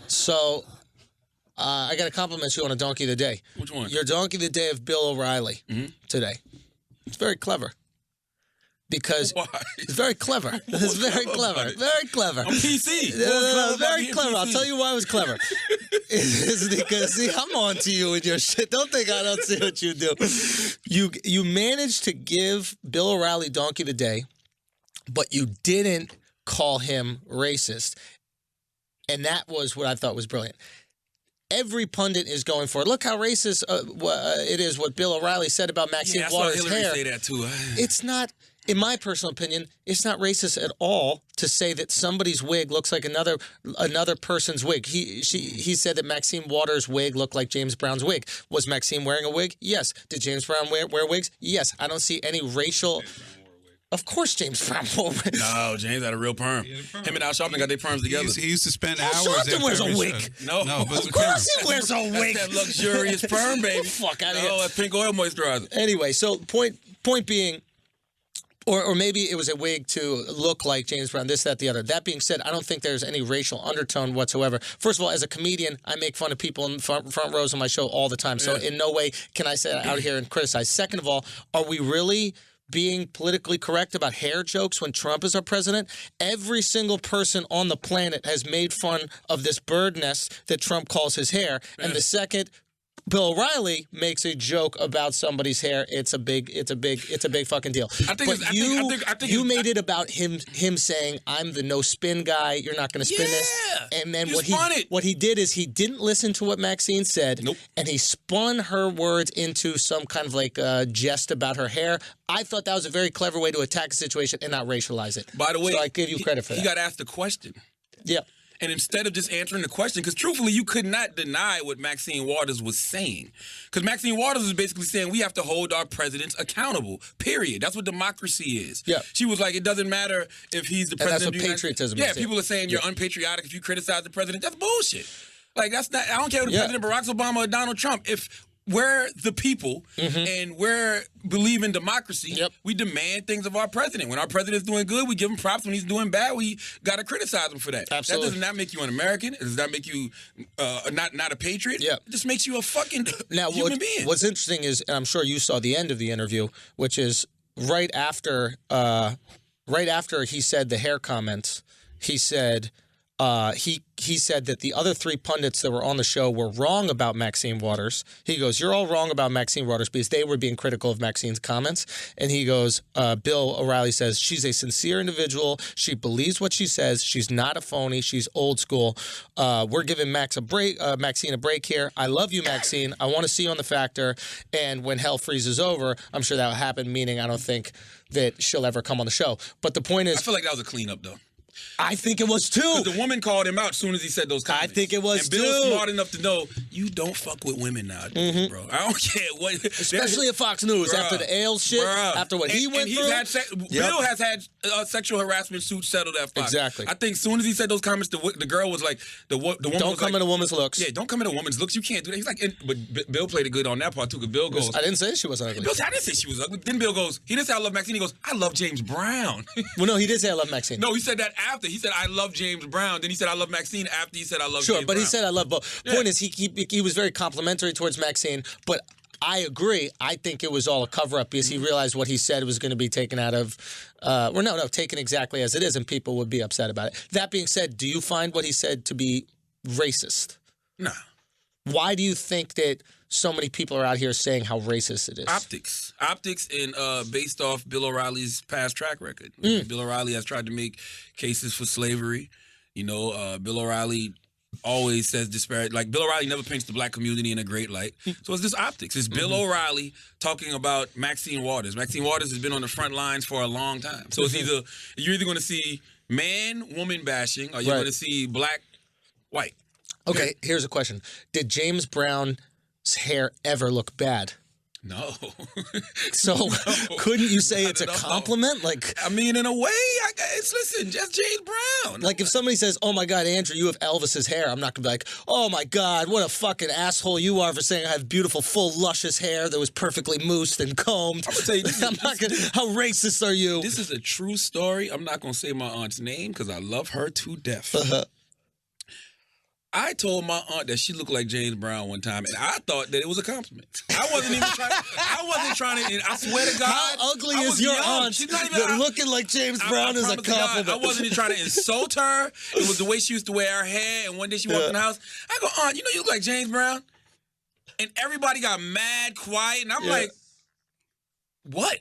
So I got to compliment you on a Donkey of the Day. Which one? Your Donkey of the Day of Bill O'Reilly today. It's very clever. Because Why? it's very clever. It's very clever. Very clever. I'm PC. No, very clever. I'll tell you why it was clever. It's because, see, I'm on to you and your shit. Don't think I don't see what you do. You managed to give Bill O'Reilly Donkey of the Day, but you didn't call him racist. And that was what I thought was brilliant. Every pundit is going for it. Look how racist it is what Bill O'Reilly said about Maxine Waters' hair. I saw Hillary say that too. It's not, in my personal opinion, it's not racist at all to say that somebody's wig looks like another person's wig. He said that Maxine Waters' wig looked like James Brown's wig. Was Maxine wearing a wig? Yes. Did James Brown wear wigs? Yes. I don't see any racial. Of course James Brown wore a wig. No, James had a real perm. Him and Al Sharpton got their perms together. He used to spend hours. Al Sharpton wears a wig. No, of course he wears a wig. That's that luxurious perm, baby. Fuck out of here. Oh, that pink oil moisturizer. Anyway, so point being, or maybe it was a wig to look like James Brown, this, that, the other. That being said, I don't think there's any racial undertone whatsoever. First of all, as a comedian, I make fun of people in front rows on my show all the time. So in no way can I sit out here and criticize. Second of all, are we really being politically correct about hair jokes when Trump is our president? Every single person on the planet has made fun of this bird nest that Trump calls his hair. And the second Bill O'Reilly makes a joke about somebody's hair, it's a big fucking deal. I think you made it about him saying, I'm the no spin guy, you're not going to spin this. And then what he did is he didn't listen to what Maxine said, and he spun her words into some kind of like jest about her hair. I thought that was a very clever way to attack a situation and not racialize it. By the way, so I give you credit for that. He got asked a question. Yeah. And instead of just answering the question, because truthfully, you could not deny what Maxine Waters was saying. Because Maxine Waters was basically saying we have to hold our presidents accountable, period. That's what democracy is. Yeah. She was like, it doesn't matter if he's the president. And that's what patriotism is. Yeah, people are saying you're unpatriotic if you criticize the president. That's bullshit. Like, that's not, I don't care if the President Barack Obama or Donald Trump. If we're the people and we're believe in democracy, we demand things of our president. When our president is doing good, we give him props. When he's doing bad, we got to criticize him for that. Absolutely. That does not make you an American. It does not make you not a patriot. Yeah. It just makes you a fucking human being. What's interesting is, and I'm sure you saw the end of the interview, which is right after he said the hair comments, he said he said that the other three pundits that were on the show were wrong about Maxine Waters. He goes, you're all wrong about Maxine Waters because they were being critical of Maxine's comments. And he goes, Bill O'Reilly says, she's a sincere individual. She believes what she says. She's not a phony. She's old school. We're giving Maxine a break here. I love you, Maxine. I want to see you on The Factor. And when hell freezes over, I'm sure that will happen, meaning I don't think that she'll ever come on the show. But the point is, I feel like that was a cleanup, though. I think it was too. Because the woman called him out as soon as he said those comments. I think it was too. And Bill's smart enough to know you don't fuck with women nowadays, bro. I don't care what. Especially at Fox News after the Ale shit, after what he went through. Bill has had sexual harassment suits settled at Fox. Exactly. I think as soon as he said those comments, the girl was like, the woman don't come at a woman's looks. Yeah, don't come at a woman's looks. You can't do that. He's like, but Bill played it good on that part too. Because Bill goes, I didn't say she was ugly. I didn't say she was ugly. Then Bill goes, he didn't say I love Maxine. He goes, I love James Brown. Well, no, he did say I love Maxine. No, he said that after. He said I love James Brown. Then he said I love Maxine after he said I love James Brown. Sure, but he said I love both. Point is, he was very complimentary towards Maxine, but I agree. I think it was all a cover-up because he realized what he said was going to be taken out of, taken exactly as it is, and people would be upset about it. That being said, do you find what he said to be racist? No. Why do you think that so many people are out here saying how racist it is? Optics and based off Bill O'Reilly's past track record. Bill O'Reilly has tried to make cases for slavery. Bill O'Reilly always says disparate. Like, Bill O'Reilly never paints the black community in a great light. So it's just optics. It's Bill O'Reilly talking about Maxine Waters. Maxine Waters has been on the front lines for a long time. So it's you're either going to see man-woman bashing or you're going to see black-white. Okay, here's a question. Did James Brown's hair ever look bad? No. So couldn't you say it's a compliment? Like, I mean, in a way, listen, just James Brown. Like, if somebody says, oh my God, Andrew, you have Elvis's hair, I'm not going to be like, oh my God, what a fucking asshole you are for saying I have beautiful, full, luscious hair that was perfectly moosed and combed. I'm going to tell you, how racist are you? This is a true story. I'm not going to say my aunt's name because I love her to death. I told my aunt that she looked like James Brown one time, and I thought that it was a compliment. I wasn't even trying. I wasn't trying to. I swear to God, How ugly I is was your young. aunt? She's not even That looking like James Brown is a promise to God, compliment. I wasn't even trying to insult her. It was the way she used to wear her hair. And one day she walked in the house. I go, Aunt, you know you look like James Brown. And everybody got mad, quiet, and I'm like, what?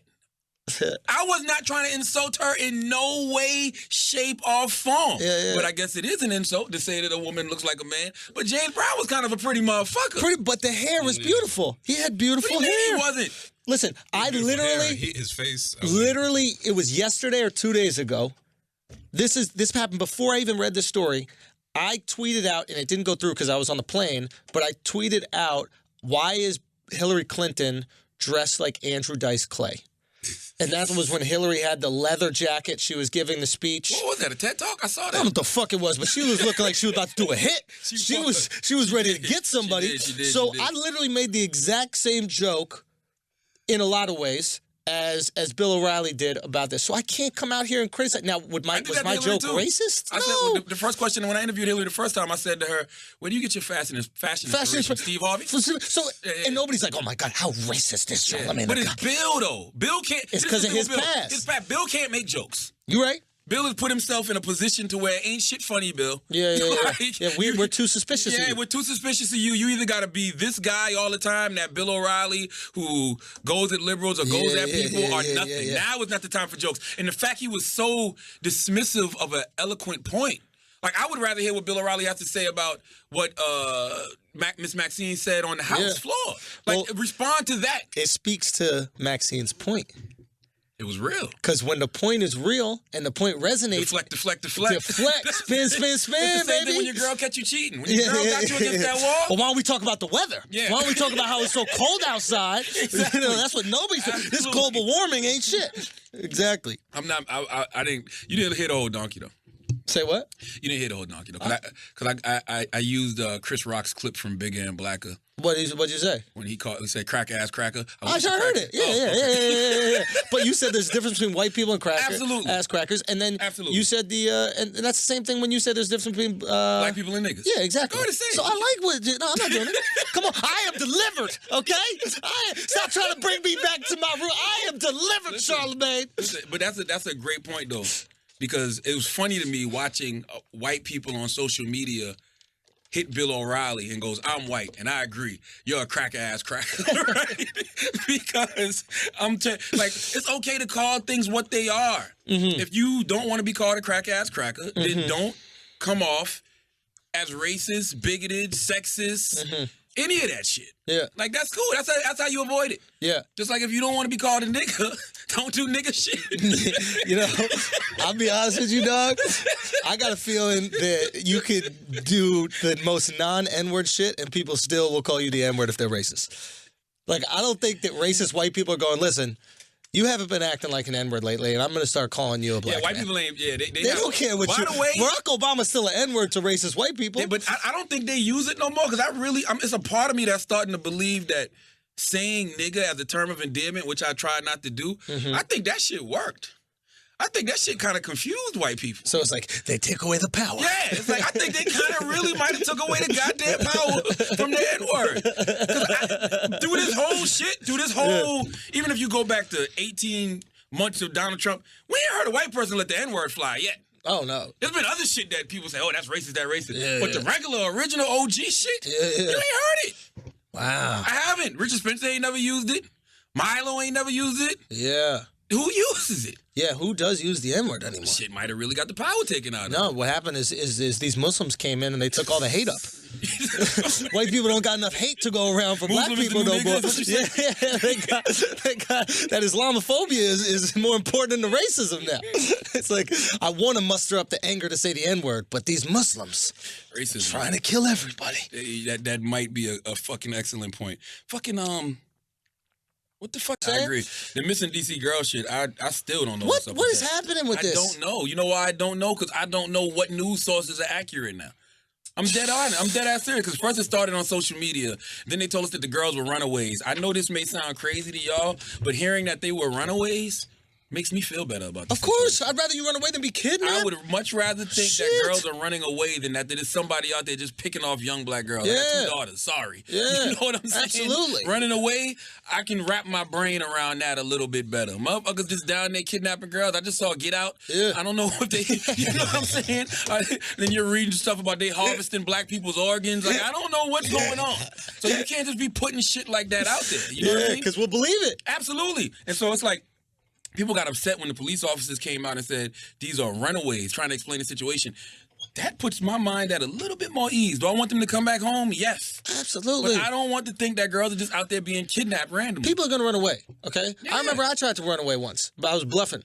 I was not trying to insult her in no way, shape, or form. But I guess it is an insult to say that a woman looks like a man. But James Brown was kind of a pretty motherfucker. But the hair was beautiful. He had beautiful hair. He wasn't. Listen, I literally, his face. Literally, it was yesterday or 2 days ago. This happened before I even read the story. I tweeted out, and it didn't go through because I was on the plane, but I tweeted out, why is Hillary Clinton dressed like Andrew Dice Clay? And that was when Hillary had the leather jacket. She was giving the speech. What was that, a TED Talk? I saw that. I don't know what the fuck it was, but she was looking like she was about to do a hit. She was ready to get somebody. She did. I literally made the exact same joke in a lot of ways as Bill O'Reilly did about this. So I can't come out here and criticize. Now, was my joke racist? I No. said, the first question when I interviewed Hillary the first time, I said to her, where do you get your fashion inspiration from Steve Harvey? And nobody's like, oh my God, how racist is Charlamagne? But it's Bill, though. Bill can't. It's because of his past. It's fact. Bill can't make jokes. You right? Bill has put himself in a position to where ain't shit funny, Bill. Yeah. Like, Yeah, we're too suspicious of you. Yeah, we're too suspicious of you. You either got to be this guy all the time, that Bill O'Reilly who goes at liberals or goes at people, or nothing. Yeah. Now is not the time for jokes. And the fact he was so dismissive of an eloquent point. Like, I would rather hear what Bill O'Reilly has to say about what Miss Maxine said on the House floor. Like, respond to that. It speaks to Maxine's point. It was real. Because when the point is real and the point resonates... Deflect. Deflect, spin, It's the same baby. thing when your girl catch you cheating. When your girl got you against that wall. Well, why don't we talk about the weather? Yeah. Why don't we talk about how it's so cold outside? Exactly. You know, that's what nobody's... This global warming ain't shit. Exactly. I didn't... You didn't hit the old donkey, though. Say what? You didn't hit the old donkey, though. Because I used Chris Rock's clip from Bigger and Blacker. What'd you say? When he said crack ass cracker. I sure heard it. Yeah. But you said there's a difference between white people and ass crackers. And then you said and that's the same thing when you said there's a difference between... black people and niggas. Yeah, exactly. Go ahead and say it. So I like what... No, I'm not doing it. Come on. I am delivered, okay? Stop trying to bring me back to my room. I am delivered, Charlamagne. But that's a great point, though. Because it was funny to me watching white people on social media hit Bill O'Reilly and goes, I'm white, and I agree. You're a cracker-ass cracker, right? Because it's okay to call things what they are. Mm-hmm. If you don't want to be called a cracker-ass cracker, then don't come off as racist, bigoted, sexist, any of that shit. Yeah. Like, that's cool. That's how you avoid it. Yeah. Just like if you don't want to be called a nigga, don't do nigga shit. You know, I'll be honest with you, dog. I got a feeling that you could do the most non-N-word shit and people still will call you the N-word if they're racist. Like, I don't think that racist white people are going, listen, you haven't been acting like an N-word lately, and I'm going to start calling you a black man. Yeah, white people ain't... Yeah, they don't care what you... By the way... Barack Obama's still an N-word to racist white people. But I don't think they use it no more, because it's a part of me that's starting to believe that saying nigga as a term of endearment, which I try not to do, I think that shit worked. I think that shit kind of confused white people. So it's like, they take away the power. Yeah, it's like, I think they kind of really might have took away the goddamn power from the N-word. Through this whole, even if you go back to 18 months of Donald Trump, we ain't heard a white person let the N-word fly yet. Oh, no. There's been other shit that people say, oh, that's racist, that racist. Yeah, but the regular, original OG shit, you ain't heard it. Wow. I haven't. Richard Spencer ain't never used it. Milo ain't never used it. Yeah. Who uses it? Yeah, who does use the N-word anymore? Shit might have really got the power taken out of it. No, what happened is these Muslims came in and they took all the hate up. White people don't got enough hate to go around for black people no more. Yeah, they got that Islamophobia is more important than the racism now. It's like, I want to muster up the anger to say the N-word, but these Muslims racism trying to kill everybody. That might be a fucking excellent point. Fucking what the fuck? I agree. The missing DC girl shit, I still don't know what is happening with this. I don't know. You know why I don't know? Because I don't know what news sources are accurate now. I'm dead ass serious. Because first it started on social media. Then they told us that the girls were runaways. I know this may sound crazy to y'all, but hearing that they were runaways makes me feel better about this. Of course. I'd rather you run away than be kidnapped. I would much rather think Shit. that girls are running away than that there's somebody out there just picking off young black girls. I got 2 daughters. Sorry. Yeah. You know what I'm saying? Absolutely. Running away, I can wrap my brain around that a little bit better. Motherfuckers just down there kidnapping girls. I just saw Get Out. Yeah. I don't know if they, you know what I'm saying? Then you're reading stuff about they harvesting black people's organs. Like, I don't know what's going on. So you can't just be putting shit like that out there. You know what I mean? Because we'll believe it. Absolutely. And so it's like, people got upset when the police officers came out and said, these are runaways, trying to explain the situation. That puts my mind at a little bit more ease. Do I want them to come back home? Yes. Absolutely. But I don't want to think that girls are just out there being kidnapped randomly. People are going to run away, okay? Yeah. I remember I tried to run away once, but I was bluffing.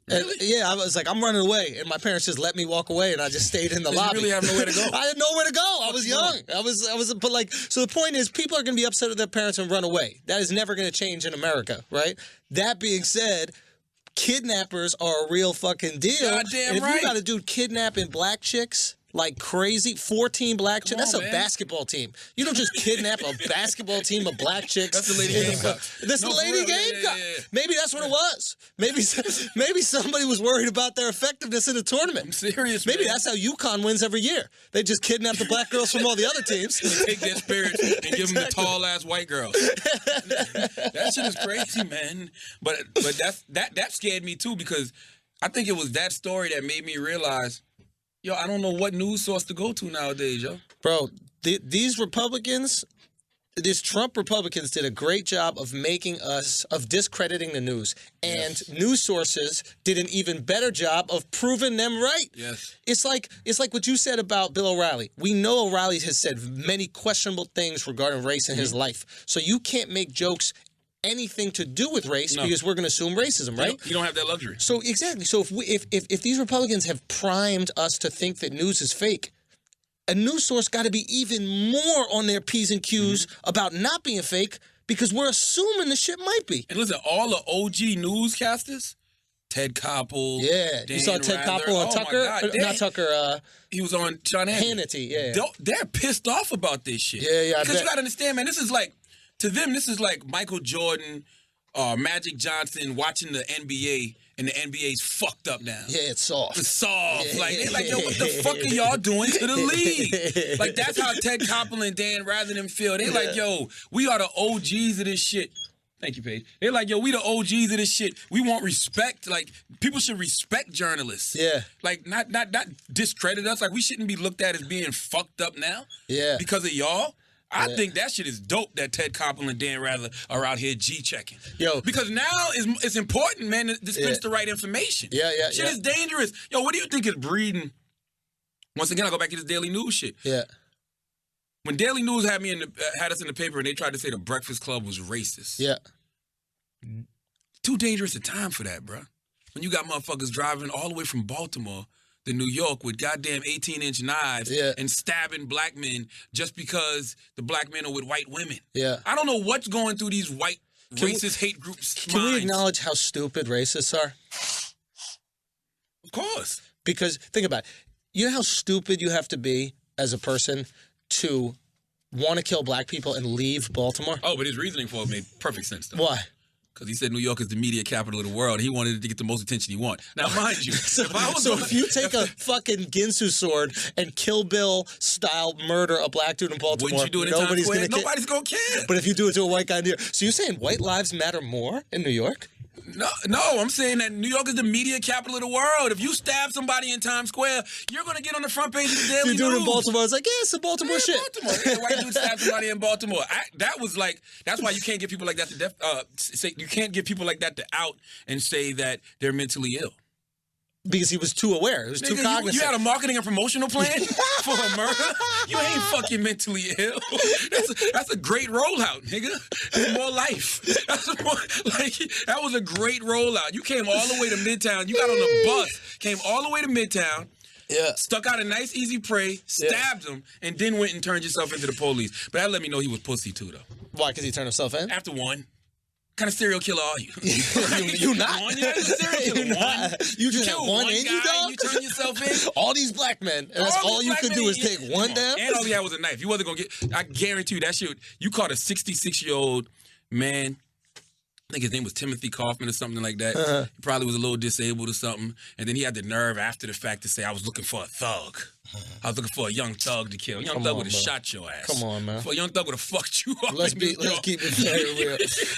Really? And, I was like, I'm running away, and my parents just let me walk away, and I just stayed in the lobby. You really have nowhere to go. I had nowhere to go. I was young. But like, so the point is, people are going to be upset with their parents and run away. That is never going to change in America, right? That being said, kidnappers are a real fucking deal. Goddamn and if right. you got a dude kidnapping black chicks like crazy, 14 black chicks, that's a man. basketball team. You don't just kidnap a basketball team of black chicks. That's the Lady Gamecocks. That's the Lady Gamecock. Yeah. Maybe that's what it was. Maybe somebody was worried about their effectiveness in the tournament. I'm serious, Maybe man. that's how UConn wins every year. They just kidnap the black girls from all the other teams. Take their spirits and give them the tall-ass white girls. That shit is crazy, man. But that scared me, too, because I think it was that story that made me realize, yo, I don't know what news source to go to nowadays, yo. Bro, these Republicans, these Trump Republicans did a great job of discrediting the news. And news sources did an even better job of proving them right. Yes. It's like what you said about Bill O'Reilly. We know O'Reilly has said many questionable things regarding race in his life. So you can't make jokes anything to do with race because we're going to assume racism, right? You don't have that luxury. So exactly. So if these Republicans have primed us to think that news is fake, a news source got to be even more on their P's and Q's about not being fake because we're assuming the shit might be. And listen, all the OG newscasters, Ted Koppel, Yeah, you saw Ted Rather, Koppel on oh Tucker, my God, not Tucker. He was on Sean Hannity. Yeah, They're pissed off about this shit. Yeah, Because you got to understand, man, this is like, to them, this is like Michael Jordan, Magic Johnson watching the NBA, and the NBA's fucked up now. Yeah, it's soft. It's soft. Like, they're like, yo, what the fuck are y'all doing to the league? Like, that's how Ted Koppel and Dan Rather than feel. They like, yo, we are the OGs of this shit. Thank you, Paige. They're like, yo, we the OGs of this shit. We want respect. Like, people should respect journalists. Yeah. Like, not discredit us. Like, we shouldn't be looked at as being fucked up now. Yeah. Because of y'all. I think that shit is dope that Ted Koppel and Dan Rather are out here G-checking. Yo. Because now it's important, man, to dispense the right information. Yeah. Shit is dangerous. Yo, what do you think is breeding? Once again, I'll go back to this Daily News shit. Yeah. When Daily News had us in the paper and they tried to say the Breakfast Club was racist. Yeah. Too dangerous a time for that, bro. When you got motherfuckers driving all the way from Baltimore to New York with goddamn 18-inch knives and stabbing black men just because the black men are with white women. Yeah. I don't know what's going through these white racist hate groups' Can we minds. acknowledge how stupid racists are? Of course. Because think about it. You know how stupid you have to be as a person to want to kill black people and leave Baltimore? Oh, but his reasoning for it made perfect sense, though. Why? Because he said New York is the media capital of the world. He wanted it to get the most attention he want. Now, mind you, if you take a fucking Ginsu sword and Kill Bill style murder a black dude in Baltimore, wouldn't you do it in nobody's Times going Square? to Nobody's going to care. But if you do it to a white guy in New York, so you're saying white lives matter more in New York? No, I'm saying that New York is the media capital of the world. If you stab somebody in Times Square, you're going to get on the front page of the Daily News. You do it in Baltimore, it's like, yeah, it's some Baltimore shit. Baltimore. Yeah, white dude stabbed somebody in Baltimore. That's why you can't get people like that to out and say that they're mentally ill. Because he was too aware. He was too cognizant. You had a marketing and promotional plan for a murder? You ain't fucking mentally ill. That's a great rollout, nigga. More life. That was a great rollout. You came all the way to Midtown. You got on a bus, came all the way to Midtown. Yeah. Stuck out a nice, easy prey, stabbed him, and then went and turned yourself into the police. But that let me know he was pussy, too, though. Why? Because he turned himself in? After one. What kind of serial killer are you? You not. One, you're not a serial killer. You just kill have one in you, dog? You turn yourself in? All these black men, and that's all you could do is take one down? And all he had was a knife. You wasn't going to get... I guarantee you that shit... You caught a 66-year-old man think his name was Timothy Kaufman or something like that. He probably was a little disabled or something. And then he had the nerve after the fact to say, I was looking for a thug. I was looking for a young thug to kill. Young thug would have shot your ass. Come on, man. For a young thug would have fucked you up. Let's keep it very real.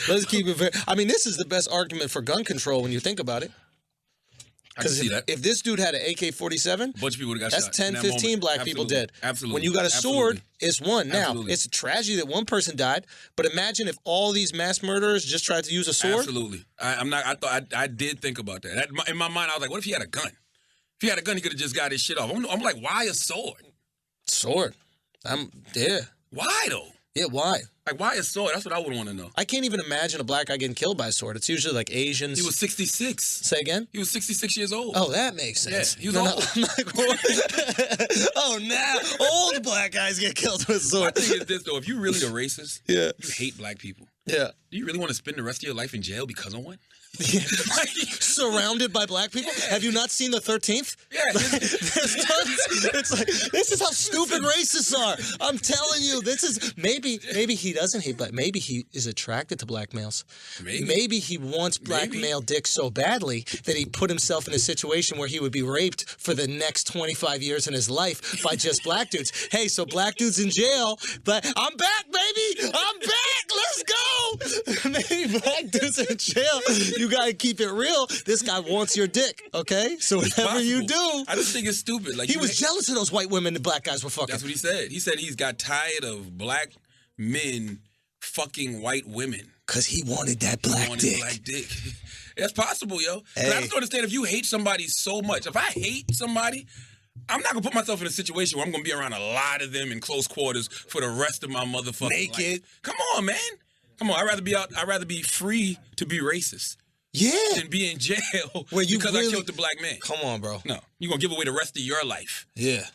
Let's keep it very. I mean, this is the best argument for gun control when you think about it. I can see that. If this dude had an AK-47, A bunch of people would have got shot. that's 10, 15 black people dead. Absolutely. When you got a sword, it's one. Now, Absolutely. it's a tragedy that one person died, but imagine if all these mass murderers just tried to use a sword. Absolutely. I did think about that. In my mind, I was like, what if he had a gun? If he had a gun, he could have just got his shit off. I'm like, why a sword? Sword. Yeah. Why though? Yeah, why? Like, why a sword? That's what I would want to know. I can't even imagine a black guy getting killed by a sword. It's usually like Asians. He was 66. Say again? He was 66 years old. Oh, that makes sense. Yeah, he was old. I'm like, what? Oh, now old black guys get killed with My swords. thing is this, though. If you really a racist, Yeah. you hate black people. Yeah. Do you really want to spend the rest of your life in jail because of one? Surrounded by black people? Have you not seen the 13th? Yeah. There's tons. It's like, this is how stupid racists are. I'm telling you, this is maybe he doesn't hate black. Maybe he is attracted to black males. Maybe he wants black male dick so badly that he put himself in a situation where he would be raped for the next 25 years in his life by just black dudes. Hey, so black dudes in jail, but I'm back, baby. I'm back. Let's go. Maybe black dudes in jail. You gotta keep it real. This guy wants your dick, okay? So whatever you do. I just think it's stupid. Like he was jealous of those white women the black guys were fucking. That's what he said. He said he's got tired of black men fucking white women. Because he wanted that black dick. Black dick. That's possible, yo. Hey. I just don't understand if you hate somebody so much. If I hate somebody, I'm not gonna put myself in a situation where I'm gonna be around a lot of them in close quarters for the rest of my motherfucking Naked. life. Come on, man. Come on. I'd rather be free to be racist. Yeah. Than be in jail Where you because really, I killed the black man. Come on, bro. No. You're gonna give away the rest of your life. Yeah.